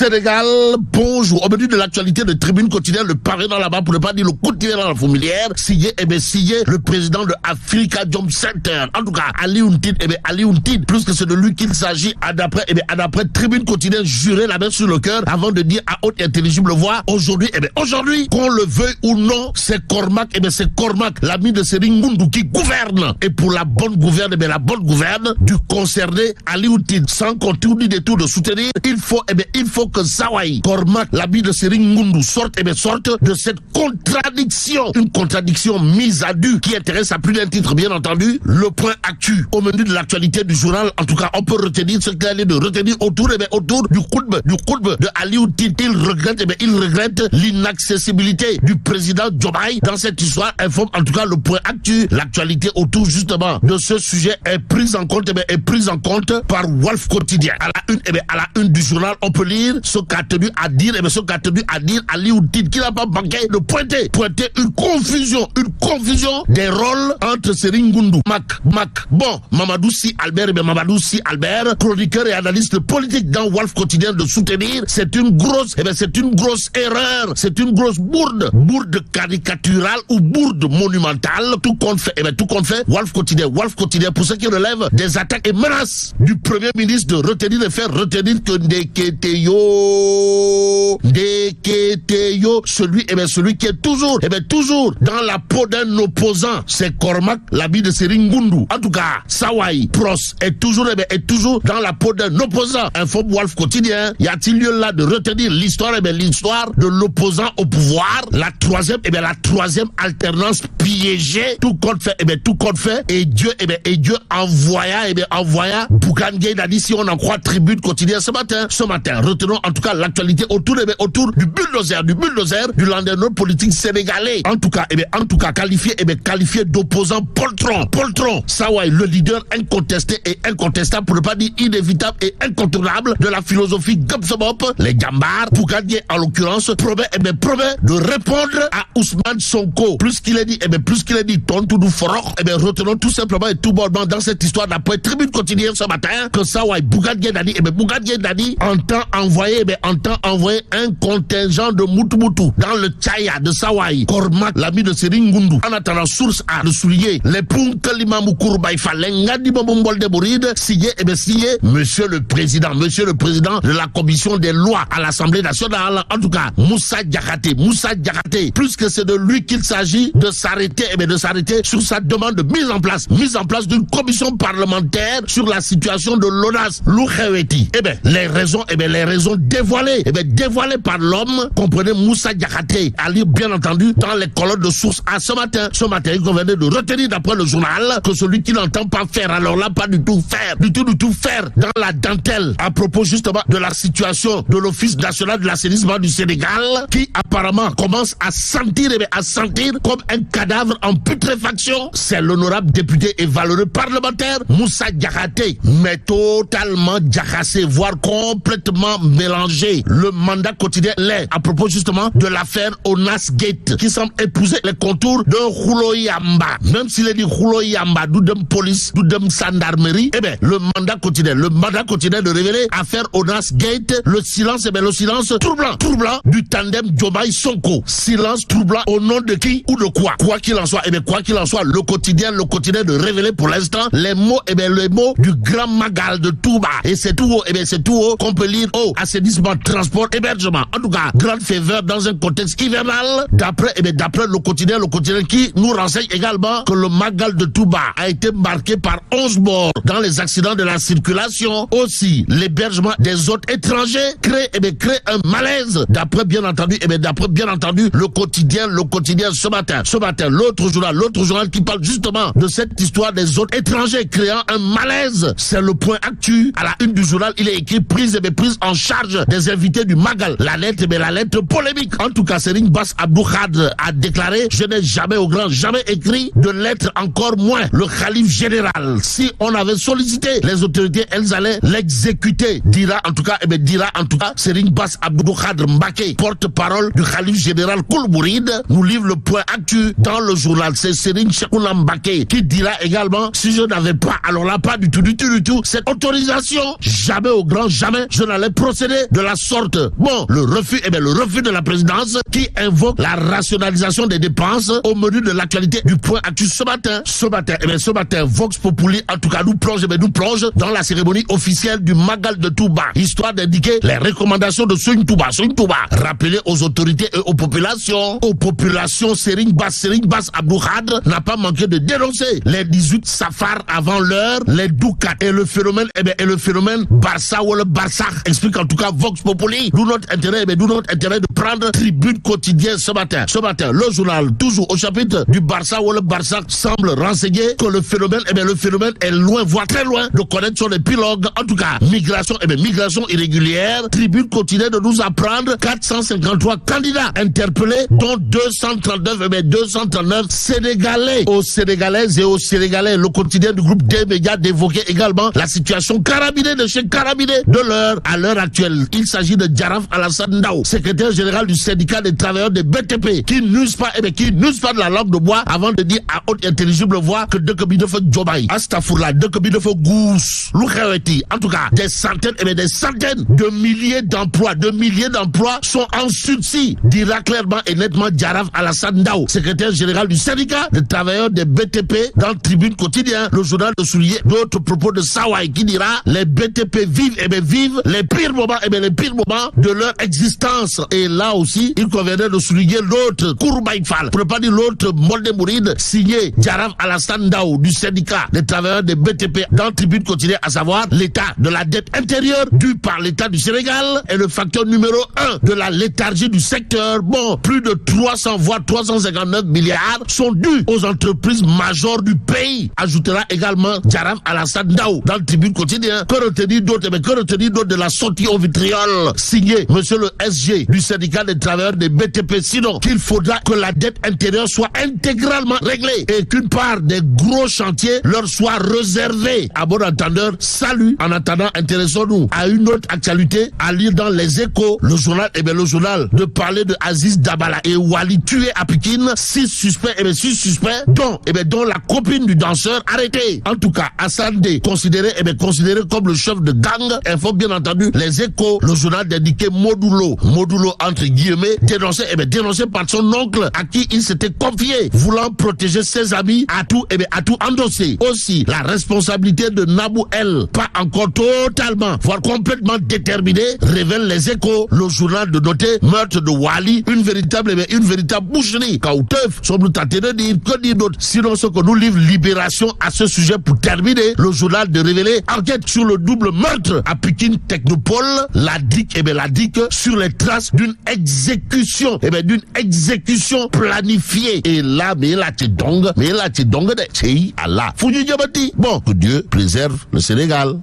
Sénégal, bonjour. Au menu de l'actualité de Tribune Quotidienne, le pavé dans la barre, pour ne pas dire le quotidien dans la fourmilière, signé le président de Africa Jom Center. En tout cas, Ali Ountid, Ali Ountid, plus que c'est de lui qu'il s'agit, d'après Tribune Quotidienne, juré la main sur le cœur avant de dire à haute et intelligible voix, aujourd'hui, qu'on le veuille ou non, c'est Cormac, c'est Cormac, l'ami de Sering Ngundu qui gouverne. Et pour la bonne gouverne, la bonne gouverne du concerné Ali Ountid, sans contourner des tours de soutenir, il faut que Zawai, Cormac, l'ami de Sering Ngundu, sorte de cette contradiction. Une contradiction mise à nu qui intéresse à plus d'un titre, bien entendu. Le point actu au menu de l'actualité du journal. En tout cas, on peut retenir ce qu'il allait de retenir autour du khutbah de Ali Ountid. Il regrette l'inaccessibilité du président Diomaye dans cette histoire. Informe en tout cas le point actu. L'actualité autour justement de ce sujet est prise en compte par Walf Quotidien. À la une du journal, on peut lire ce qu'a tenu à dire Ali Ountid, qui n'a pas manqué de pointer une confusion des rôles entre Sering Ngundu, Mamadou Sy Albert, chroniqueur et analyste politique dans Walf Quotidien, de soutenir. C'est une grosse erreur, c'est une grosse bourde caricaturale ou bourde monumentale. Tout compte fait, Walf Quotidien, pour ce qui relève des attaques et menaces du Premier ministre de retenir que Ndeketeyo, celui qui est toujours dans la peau d'un opposant, c'est Cormac, l'ami de Sering Ngundu. En tout cas, Sawai Pros est toujours dans la peau d'un opposant. Info Walf Quotidien. Y a-t-il lieu là de retenir l'histoire de l'opposant au pouvoir, la troisième alternance piégée, tout compte fait, et Dieu envoya Bougane Gueye Dany, si on en croit Tribune Quotidien ce matin. Retenons en tout cas l'actualité autour du bulldozer du landerneau politique sénégalais. En tout cas, qualifié d'opposant poltron. Sawai, le leader incontesté et incontestable, pour ne pas dire inévitable et incontournable de la philosophie Gobsebop, les Gambars. Bougane Gueye, en l'occurrence, promet de répondre à Ousmane Sonko. Plus qu'il est dit, tontu du forok. Retenons tout simplement et tout bonnement dans cette histoire d'après Tribune Quotidienne ce matin que Sawai, Bougane Gueye Dany entend envoyer un contingent de Mutu dans le Tchaya de Sawai, Cormac, l'ami de Sering Ngundu. En attendant, source a de souligner les Punkalimamou Kourbaïfa, l'Engadi Bombol de Bouride, signé Monsieur le Président de la Commission des lois à l'Assemblée nationale. En tout cas, Moussa Diakhaté, plus que c'est de lui qu'il s'agit de s'arrêter sur sa demande de mise en place d'une commission parlementaire sur la situation de l'ONAS, Loukheweti. Les raisons dévoilées par l'homme, comprenez Moussa Diakhaté, à lire bien entendu dans les colonnes de source à ce matin. Il convenait de retenir d'après le journal que celui qui n'entend pas faire, alors là, pas du tout faire dans la dentelle à propos justement de la situation de l'Office national de l'assainissement du Sénégal, qui apparemment commence à sentir comme un cadavre en putréfaction. C'est l'honorable député et valeureux parlementaire Moussa Diakhaté, mais totalement diacassé, voire complètement mélangé. Le mandat quotidien l'est à propos justement de l'affaire Onas Gate, qui semble épouser les contours d'un rouleau yamba. Même s'il est dit rouleau yamba, d'où police, d'où gendarmerie, le mandat quotidien de révéler affaire Onas Gate, le silence troublant du tandem Diomaye Sonko. Silence troublant au nom de qui ou de quoi? Quoi qu'il en soit, le quotidien de révéler pour l'instant les mots du grand Magal de Touba. Et c'est tout haut qu'on peut lire assainissement, transport, hébergement. En tout cas, grande faveur dans un contexte hivernal. D'après le quotidien qui nous renseigne également que le Magal de Touba a été marqué par 11 morts dans les accidents de la circulation. Aussi, l'hébergement des hôtes étrangers crée un malaise. D'après bien entendu le quotidien ce matin. L'autre journal qui parle justement de cette histoire des hôtes étrangers créant un malaise. C'est le point actu. À la une du journal, il est écrit prise en charge des invités du Magal. La lettre polémique. En tout cas, Serigne Bass Abdou Khadre a déclaré: je n'ai jamais écrit de lettre, encore moins le khalife général. Si on avait sollicité les autorités, elles allaient l'exécuter. Dira en tout cas Serigne Bass Abdou Khadre Mbacké, porte-parole du khalife général Kul Mouride, nous livre le point actu dans le journal. C'est Serigne Cheikhouna Mbacké qui dira également: si je n'avais pas, alors là, pas du tout, cette autorisation, jamais au grand jamais, je n'allais procéder procéder de la sorte. Bon, le refus de la présidence qui invoque la rationalisation des dépenses au menu de l'actualité du point actu ce matin. Ce matin, Vox Populi, en tout cas, nous plonge dans la cérémonie officielle du Magal de Touba, histoire d'indiquer les recommandations de Serigne Touba. Rappeler aux autorités et aux populations, Serigne Bass Abdou Khadre n'a pas manqué de dénoncer les 18 safars avant l'heure, les doukas et le phénomène, Barça ou le Barça, explique en tout cas Vox Populi. D'où notre intérêt, de prendre tribune quotidienne ce matin. Le journal, toujours au chapitre du Barça ou le Barça, semble renseigner que le phénomène est loin, voire très loin, de connaître son épilogue. En tout cas, migration irrégulière. Tribune quotidienne de nous apprendre 453 candidats interpellés, dont 239 Sénégalais. Aux Sénégalaises et aux Sénégalais, le quotidien du groupe des médias d'évoquer également la situation carabinée de chez Carabinés de l'heure. À l'heure actuelle, il s'agit de Jaraf Alassane Ndao, secrétaire général du syndicat des travailleurs des BTP, qui n'use pas de la langue de bois avant de dire à haute intelligible voix que de Kabine fait Jobay. Astafourla, de Kabine fait Gous, Loukhaweti. En tout cas, des centaines de milliers d'emplois sont en sursis, dira clairement et nettement Jaraf Alassane Ndao, secrétaire général du syndicat des travailleurs des BTP, dans le Tribune quotidien. Le journal de souligner d'autres propos de Sawai qui dira les BTP vivent les pires moments de leur existence. Et là aussi, il conviendrait de souligner l'autre Kourbaï Fall, pour ne pas dire l'autre Molde Mouride, signé Jaraf Alassane Ndao du syndicat des travailleurs des BTP, dans le Tribune quotidien, à savoir l'état de la dette intérieure due par l'État du Sénégal est le facteur numéro 1 de la léthargie du secteur. Bon, plus de 300 voire 359 milliards sont dus aux entreprises majeures du pays, ajoutera également Jaraf Alassane Ndao dans le Tribune quotidien. Que retenir d'autre de la sortie au vitriol signé monsieur le SG du syndicat des travailleurs des BTP, sinon qu'il faudra que la dette intérieure soit intégralement réglée et qu'une part des gros chantiers leur soit réservée. À bon entendeur, salut. En attendant, intéressons-nous à une autre actualité à lire dans les Échos, le journal de parler de Aziz Dabala et Wali tués à Pikine, 6 suspects, dont la copine du danseur arrêtée. En tout cas, Hassan D, considéré comme le chef de gang, informe bien entendu les Échos, le journal d'indiquer Modulo entre guillemets, dénoncé par son oncle à qui il s'était confié, voulant protéger ses amis, à tout endosser. Aussi, la responsabilité de Nabou El, pas encore totalement, voire complètement déterminée, révèle les Échos, le journal de noter meurtre de Wali, une véritable boucherie. Kauteuf, sommes-nous tentés de dire, que dire d'autre, sinon ce que nous livre Libération à ce sujet pour terminer, le journal de révéler enquête sur le double meurtre à Pikine Technopole, la DIC sur les traces d'une exécution planifiée. Et là, mais là, tu dongue de Allah. Foudu Diabati. Bon, que Dieu préserve le Sénégal.